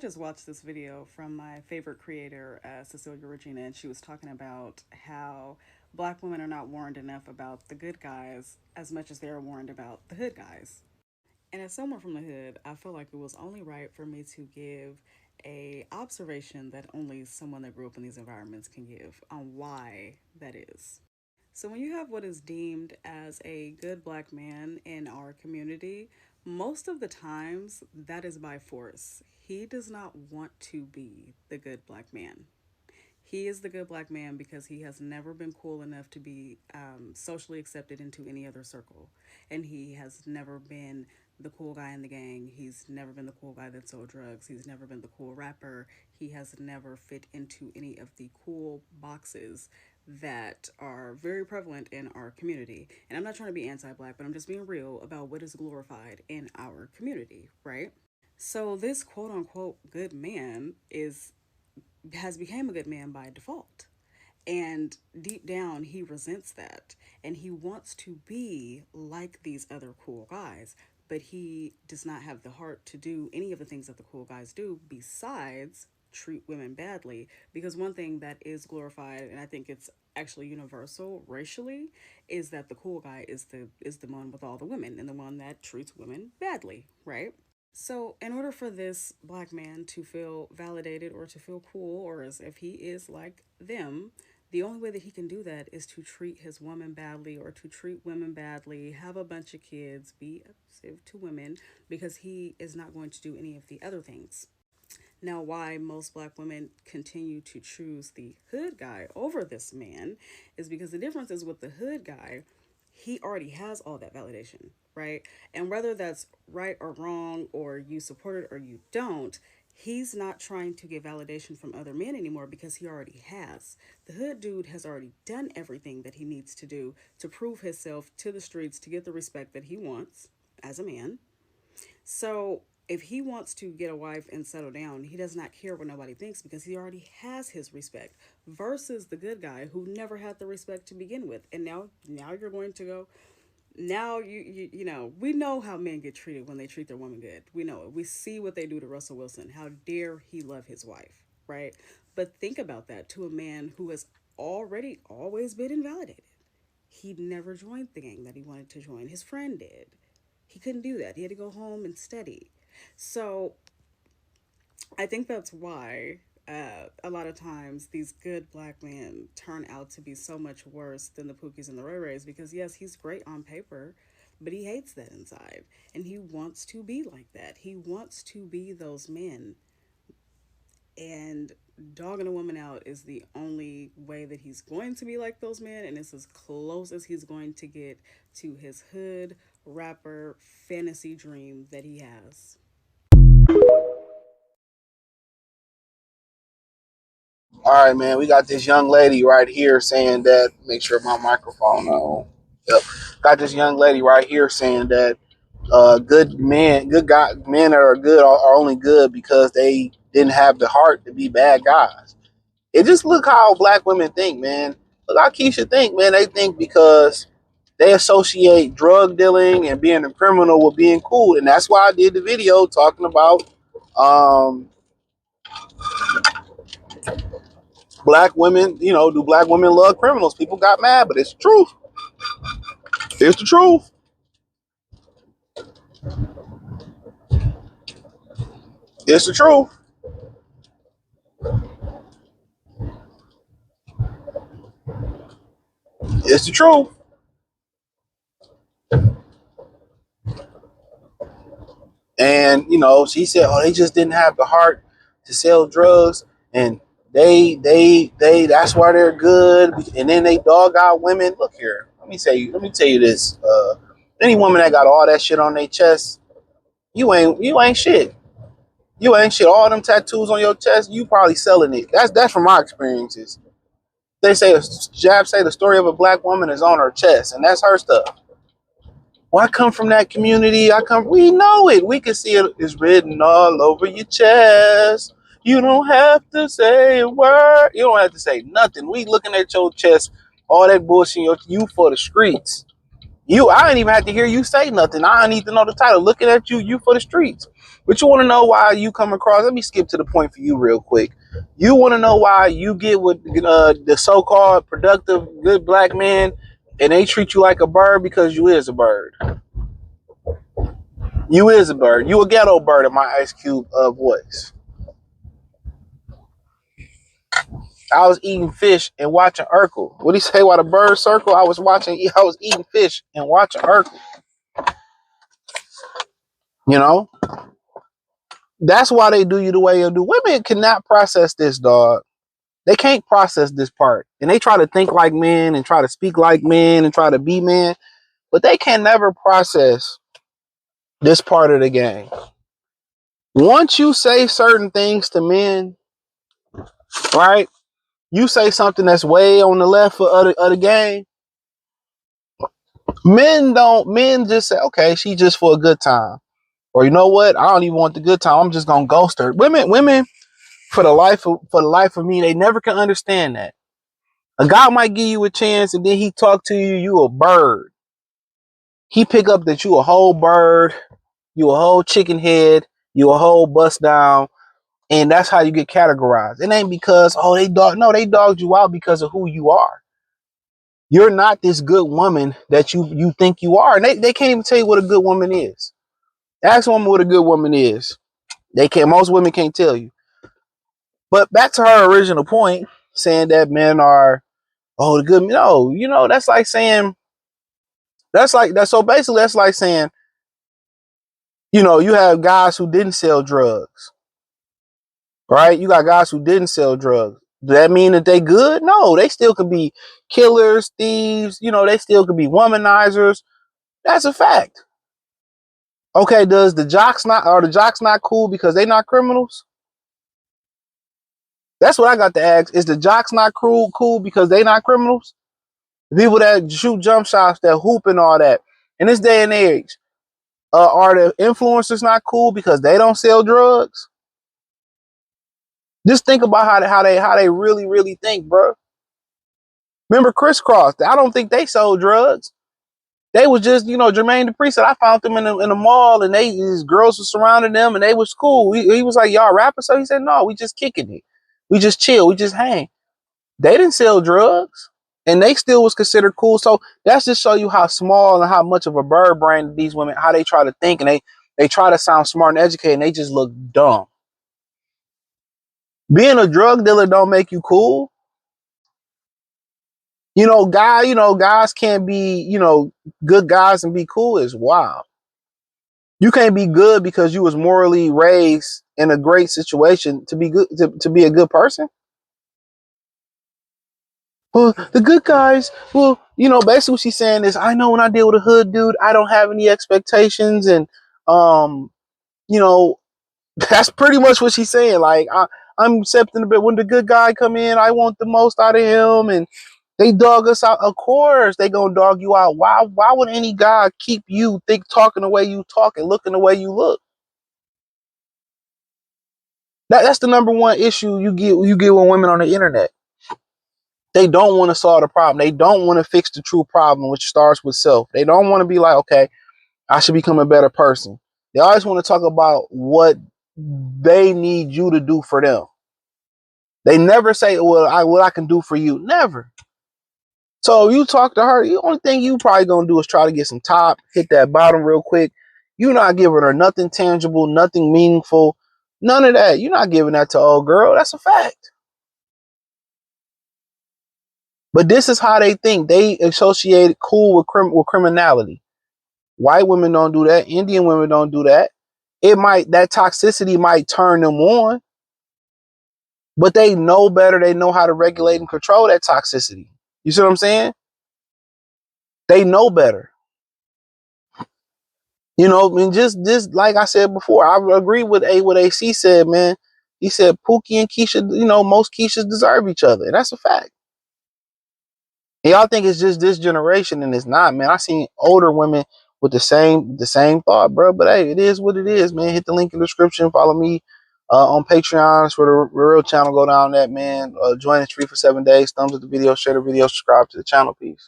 just watched this video from my favorite creator, Cecilia Regina, and she was talking about how black women are not warned enough about the good guys as much as they're warned about the hood guys. And as someone from the hood, I feel like it was only right for me to give a observation that only someone that grew up in these environments can give on why that is. So, when you have what is deemed as a good black man in our community, most of the times that is by force. He does not want to be the good black man. He is the good black man because he has never been cool enough to be socially accepted into any other circle. And he has never been the cool guy in the gang. He's never been the cool guy that sold drugs. He's never been the cool rapper. He has never fit into any of the cool boxes that are very prevalent in our community. And I'm not trying to be anti black, but I'm just being real about what is glorified in our community, right? So this quote unquote good man is has become a good man by default. And deep down, he resents that. And he wants to be like these other cool guys. But he does not have the heart to do any of the things that the cool guys do besides treat women badly. Because one thing that is glorified, and I think it's actually universal racially, is that the cool guy is the one with all the women and the one that treats women badly, right? So, in order for this black man to feel validated or to feel cool, or as if he is like them, the only way that he can do that is to treat his woman badly or to treat women badly, have a bunch of kids, be abusive to women, because he is not going to do any of the other things. Now, why most black women continue to choose the hood guy over this man is because the difference is with the hood guy, he already has all that validation, right? And whether that's right or wrong, or you support it or you don't, he's not trying to get validation from other men anymore because he already has. The hood dude has already done everything that he needs to do to prove himself to the streets to get the respect that he wants as a man. So if he wants to get a wife and settle down, he does not care what nobody thinks because he already has his respect. Versus the good guy who never had the respect to begin with, and now you're going to go. Now we know how men get treated when they treat their woman good. We know it. We see what they do to Russell Wilson. How dare he love his wife, right? But think about that to a man who has already always been invalidated. He never joined the gang that he wanted to join. His friend did. He couldn't do that. He had to go home and study. So I think that's why a lot of times these good black men turn out to be so much worse than the Pookies and the Ray Rays because, yes, he's great on paper, but he hates that inside. And he wants to be like that. He wants to be those men. And dogging a woman out is the only way that he's going to be like those men. And it's as close as he's going to get to his hood rapper fantasy dream that he has. All right, man. We got this young lady right here saying that. Make sure my microphone on. Yep. Got this young lady right here saying that good men, good guy, men that are good are only good because they didn't have the heart to be bad guys. It just look how black women think, man. Look how Keisha think, man. They think because they associate drug dealing and being a criminal with being cool, and that's why I did the video talking about um, black women. You know, do black women love criminals? People got mad, but it's the truth. It's the truth. It's the truth. It's the truth. And you know, she said, "Oh, they just didn't have the heart to sell drugs, and they that's why they're good." And then they dog out women. Look here, let me tell you this. Any woman that got all that shit on their chest, you ain't shit. You ain't shit. All them tattoos on your chest, you probably selling it. That's from my experiences. They say Jab say the story of a black woman is on her chest, and that's her stuff. Well, I come from that community. We know it. We can see it is written all over your chest. You don't have to say a word. You don't have to say nothing. We looking at your chest, all that bullshit, you for the streets. I ain't even have to hear you say nothing. I don't need to know the title. Looking at you, you for the streets. But you want to know why you come across. Let me skip to the point for you real quick. You want to know why you get with the so-called productive, good black men, and they treat you like a bird because you is a bird. You is a bird. You a ghetto bird in my Ice Cube voice. I was eating fish and watching Urkel. What do you say? While the birds circle, I was eating fish and watching Urkel. You know, that's why they do you the way you do. Women cannot process this, dog. They can't process this part, and they try to think like men and try to speak like men and try to be men, but they can never process this part of the game. Once you say certain things to men, right? You say something that's way on the left of the game. Men just say, okay, she just for a good time. Or you know what? I don't even want the good time. I'm just gonna ghost her. Women, for the life of me, they never can understand that. A guy might give you a chance and then he talk to you, you a bird. He pick up that you a whole bird, you a whole chicken head, you a whole bust down, and that's how you get categorized. It ain't because, oh, they dogged you out because of who you are. You're not this good woman that you think you are. And they can't even tell you what a good woman is. Ask a woman what a good woman is. Most women can't tell you. But back to her original point, saying that men are, oh, the good, no, that's like saying, so basically that's like saying, you have guys who didn't sell drugs, right? You got guys who didn't sell drugs. Does that mean that they good? No, they still could be killers, thieves, they still could be womanizers. That's a fact. Okay, are the jocks not cool because they not criminals? That's what I got to ask. Is the jocks not cool because they not criminals? The people that shoot jump shots, that hoop and all that. In this day and age, are the influencers not cool because they don't sell drugs? Just think about how they really, really think, bro. Remember Chris Cross? I don't think they sold drugs. They was just, Jermaine Dupri said I found them in the mall and these girls were surrounding them and they was cool. He was like, y'all rappers? So he said, no, we just kicking it. We just chill. We just hang. They didn't sell drugs and they still was considered cool. So that's just show you how small and how much of a bird brain these women, how they try to think, and they try to sound smart and educated and they just look dumb. Being a drug dealer don't make you cool. Guys can't be, good guys and be cool is wild. You can't be good because you was morally raised in a great situation to be good, to be a good person. Well, the good guys, basically what she's saying is, I know when I deal with a hood dude, I don't have any expectations, and you know, that's pretty much what she's saying. Like I'm accepting a bit when the good guy come in, I want the most out of him, and they dog us out. Of course, they gonna dog you out. Why would any guy keep you talking the way you talk and looking the way you look? That's the number one issue you get with women on the internet. They don't want to solve the problem. They don't want to fix the true problem, which starts with self. They don't want to be like, okay, I should become a better person. They always want to talk about what they need you to do for them. They never say, well, what I can do for you. Never. So you talk to her, the only thing you probably gonna do is try to get some top, hit that bottom real quick. You're not giving her nothing tangible, nothing meaningful, none of that. You're not giving that to old girl. That's a fact. But this is how they think. They associate cool with criminality. White women don't do that. Indian women don't do that. That toxicity might turn them on, but they know better. They know how to regulate and control that toxicity. You see what I'm saying? They know better. And just like I said before, I agree with what AC said, man. He said Pookie and Keisha, most Keishas deserve each other. And that's a fact. And y'all think it's just this generation, and it's not, man. I seen older women with the same thought, bro. But hey, it is what it is, man. Hit the link in the description. Follow me on Patreon for the real channel. Go down that, man. Join the tree for 7 days. Thumbs up the video, share the video, subscribe to the channel. Peace.